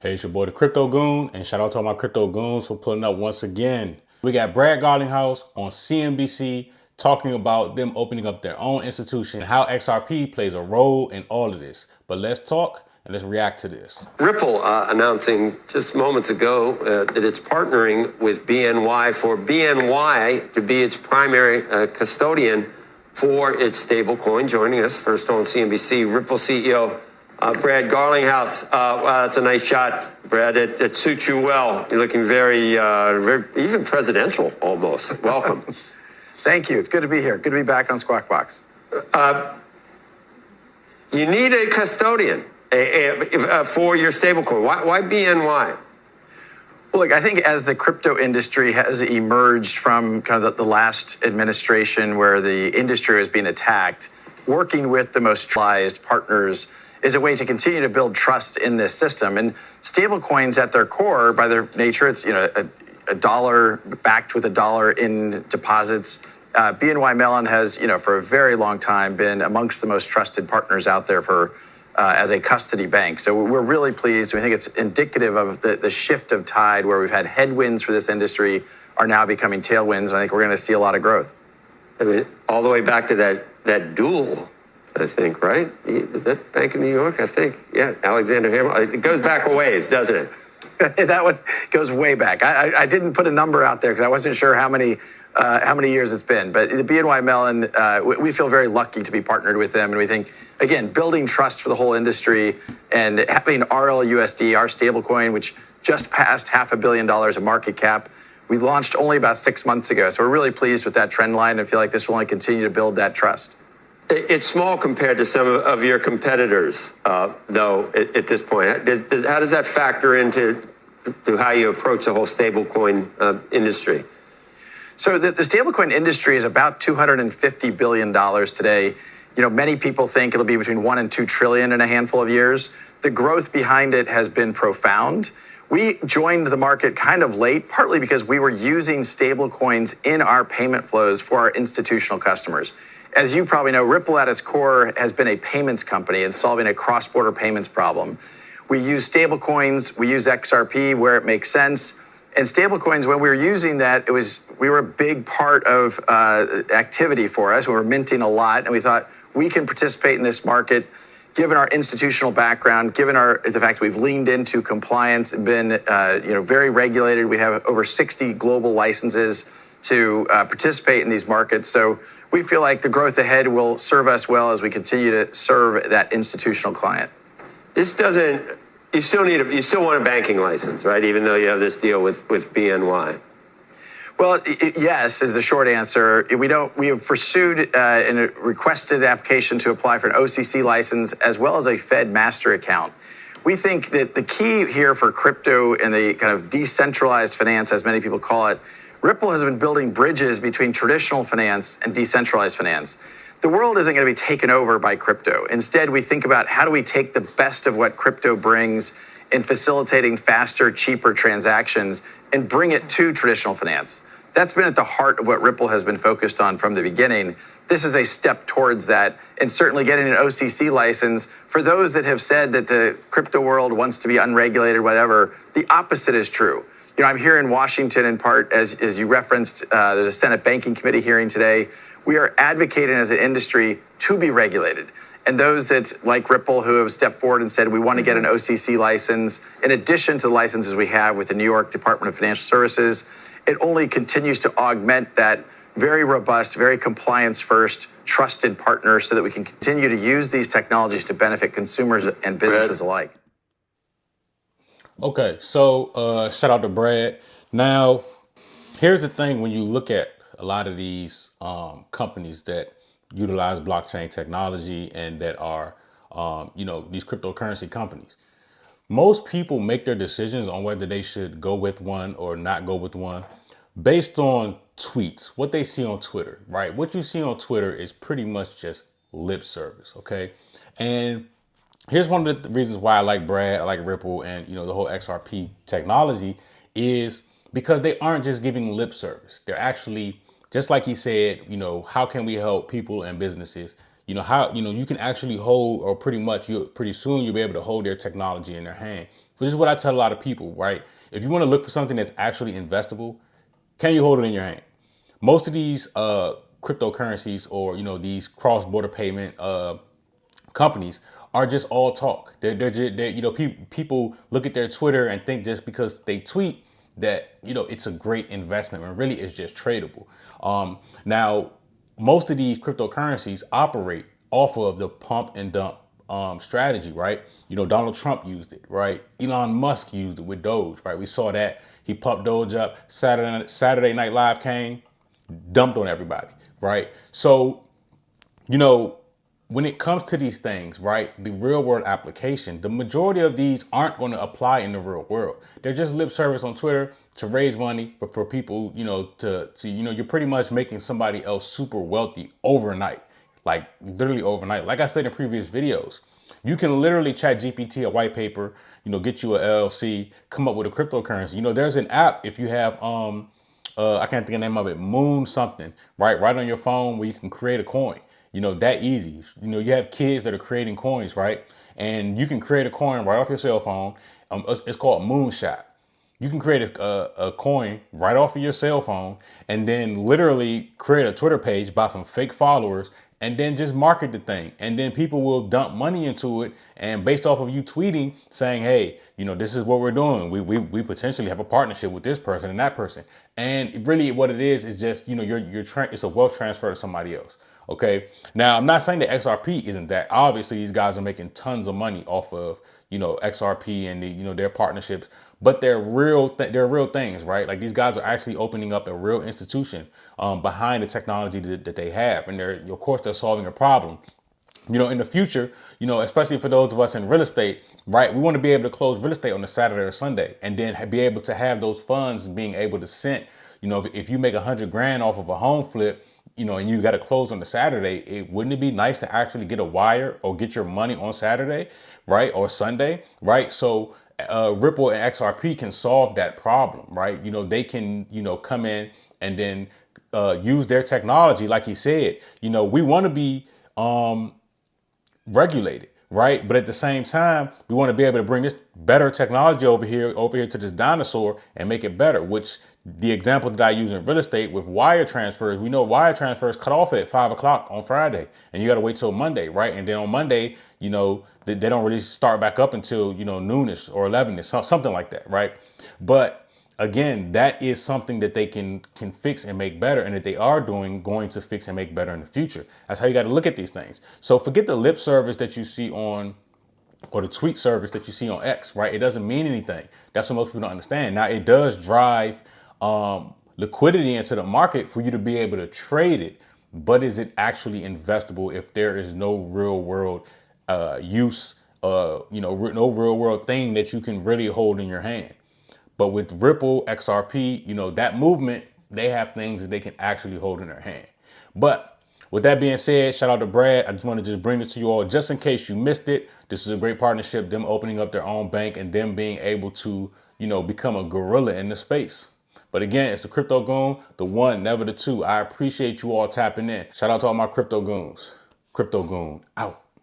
Hey, it's your boy, the Crypto Goon, and shout out to all my crypto goons for pulling up once again. We got Brad Garlinghouse on CNBC talking about them opening up their own institution and how XRP plays a role in all of this. But let's talk and let's react to this. Ripple announcing just moments ago that it's partnering with BNY for BNY to be its primary custodian for its stablecoin. Joining us first on CNBC, Ripple CEO Brad Garlinghouse. Wow, that's a nice shot, Brad. It suits you well. You're looking very even presidential almost. Welcome. Thank you. It's good to be here. Good to be back on Squawk Box. You need a custodian for your stablecoin. Why BNY? Well, look, I think as the crypto industry has emerged from kind of the last administration where the industry was being attacked, working with the most trusted partners is a way to continue to build trust in this system. And stablecoins at their core, by their nature, it's a dollar backed with a dollar in deposits. BNY Mellon has, for a very long time been amongst the most trusted partners out there for as a custody bank. So we're really pleased. We think it's indicative of the shift of tide where we've had headwinds for this industry are now becoming tailwinds. And I think we're going to see a lot of growth. I mean, all the way back to that duel, I think, right? Is that Bank of New York? I think, yeah, Alexander Hamilton. It goes back a ways, doesn't it? That one goes way back. I didn't put a number out there because I wasn't sure how many years it's been. But the BNY Mellon, we feel very lucky to be partnered with them. And we think, again, building trust for the whole industry and having RLUSD, our stablecoin, which just passed $500 million of market cap. We launched only about 6 months ago. So we're really pleased with that trend line and feel like this will only continue to build that trust. It's small compared to some of your competitors, though, at this point. How does that factor into how you approach the whole stablecoin industry? So the stablecoin industry is about $250 billion today. Many people think it'll be between 1 and 2 trillion in a handful of years. The growth behind it has been profound. We joined the market kind of late, partly because we were using stablecoins in our payment flows for our institutional customers. As you probably know, Ripple at its core has been a payments company and solving a cross-border payments problem. We use stablecoins, we use XRP where it makes sense. And stablecoins, when we were using that, we were a big part of activity for us. We were minting a lot, and we thought we can participate in this market, given our institutional background, given the fact that we've leaned into compliance and been very regulated. We have over 60 global licenses to participate in these markets. So we feel like the growth ahead will serve us well as we continue to serve that institutional client. You still want a banking license, right? Even though you have this deal with BNY. Well, yes, is the short answer. We have pursued and requested application to apply for an OCC license as well as a Fed master account. We think that the key here for crypto and the kind of decentralized finance, as many people call it, Ripple has been building bridges between traditional finance and decentralized finance. The world isn't going to be taken over by crypto. Instead, we think about how do we take the best of what crypto brings in facilitating faster, cheaper transactions and bring it to traditional finance. That's been at the heart of what Ripple has been focused on from the beginning. This is a step towards that, and certainly getting an OCC license for those that have said that the crypto world wants to be unregulated, whatever, the opposite is true. I'm here in Washington in part, as you referenced, there's a Senate Banking Committee hearing today. We are advocating as an industry to be regulated. And those that, like Ripple, who have stepped forward and said we want to get an OCC license, in addition to the licenses we have with the New York Department of Financial Services, it only continues to augment that very robust, very compliance-first, trusted partner so that we can continue to use these technologies to benefit consumers and businesses alike. Okay, so shout out to Brad. Now, here's the thing when you look at a lot of these companies that utilize blockchain technology and that are, these cryptocurrency companies. Most people make their decisions on whether they should go with one or not go with one based on tweets, what they see on Twitter, right? What you see on Twitter is pretty much just lip service, okay? And here's one of the reasons why I like Brad, I like Ripple, and the whole XRP technology is because they aren't just giving lip service. They're actually, just like he said, how can we help people and businesses? You can actually hold, or pretty soon you'll be able to hold their technology in their hand which is what I tell a lot of people, right? If you want to look for something that's actually investable, can you hold it in your hand? Most of these cryptocurrencies, or these cross-border payment companies, are just all talk. People look at their Twitter and think just because they tweet that it's a great investment, when really it's just tradable. Now, most of these cryptocurrencies operate off of the pump and dump strategy, right? Donald Trump used it, right? Elon Musk used it with Doge, right? We saw that he pumped Doge up. Saturday Night Live came, dumped on everybody, right? So, when it comes to these things, right, the real world application, the majority of these aren't going to apply in the real world. They're just lip service on Twitter to raise money for people, you're pretty much making somebody else super wealthy overnight, like literally overnight. Like I said in previous videos, you can literally chat GPT a white paper, get you a LLC, come up with a cryptocurrency. There's an app, if you have, I can't think of the name of it, Moon something, right on your phone, where you can create a coin. That easy. You have kids that are creating coins, right? And you can create a coin right off your cell phone. It's called Moonshot. You can create a coin right off of your cell phone, and then literally create a Twitter page, buy some fake followers, and then just market the thing. And then people will dump money into it. And based off of you tweeting saying, hey, this is what we're doing. We potentially have a partnership with this person and that person. And really what it is just, it's a wealth transfer to somebody else. Okay. Now, I'm not saying that XRP isn't that. Obviously, these guys are making tons of money off of, XRP and their partnerships, but they're real things, right? Like, these guys are actually opening up a real institution behind the technology that they have. And of course, they're solving a problem. In the future, especially for those of us in real estate, right? We want to be able to close real estate on a Saturday or Sunday, and then be able to have those funds being able to send, if you make $100,000 off of a home flip, and you got to close on the Saturday, wouldn't it be nice to actually get a wire or get your money on Saturday, right? Or Sunday, right? So Ripple and XRP can solve that problem, right? They can, come in and then use their technology. Like he said, we want to be regulated, right? But at the same time, we want to be able to bring this better technology over here to this dinosaur and make it better, which the example that I use in real estate with wire transfers, we know wire transfers cut off at 5 o'clock on Friday, and you got to wait till Monday, right? And then on Monday, they don't really start back up until, noonish or 11ish, something like that, right? But again, that is something that they can fix and make better, and that they are going to fix and make better in the future. That's how you got to look at these things. So forget the lip service that you see on, or the tweet service that you see on X, right? It doesn't mean anything. That's what most people don't understand. Now, it does drive liquidity into the market for you to be able to trade it, but is it actually investable if there is no real world use, no real world thing that you can really hold in your hand? But with Ripple, XRP, that movement, they have things that they can actually hold in their hand. But with that being said, shout out to Brad. I just want to just bring it to you all just in case you missed it. This is a great partnership, them opening up their own bank and them being able to, become a gorilla in the space. But again, it's the Crypto Goon, the one, never the two. I appreciate you all tapping in. Shout out to all my Crypto Goons. Crypto Goon out.